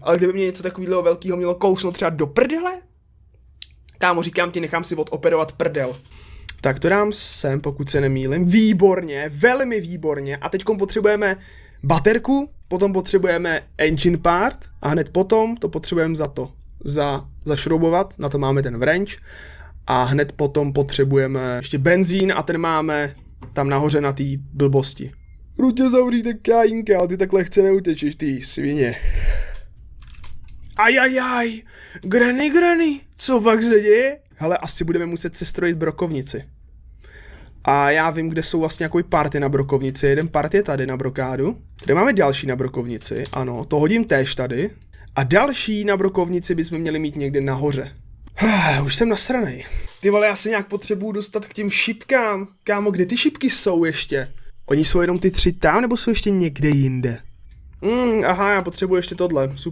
Ale kdyby mě něco takového velkého mělo kousnout třeba do prdele? Kámo, říkám ti, nechám si odoperovat prdel. Tak to dám sem, pokud se nemýlim. Výborně, velmi výborně. A teďkom potřebujeme baterku, potom potřebujeme engine part a hned potom to potřebujeme zašroubovat, na to máme ten wrench. A hned potom potřebujeme ještě benzín a ten máme tam nahoře na té blbosti. Rutě zavříte kájinka, ale ty tak lehce neutečeš, ty svině. Ajajaj, Granny, co fakt se děje? Hele, asi budeme muset sestrojit brokovnici. A já vím, kde jsou vlastně nějaký party na brokovnici. Jeden part je tady na brokádu. Tady máme další na brokovnici, ano, to hodím též tady. A další na brokovnici bychom měli mít někde nahoře. Už jsem nasranej. Ty vole, já se nějak potřebuju dostat k těm šipkám. Kámo, kde ty šipky jsou ještě? Oni jsou jenom ty 3 tam, nebo jsou ještě někde jinde? Aha, já potřebuji ještě tohle, super.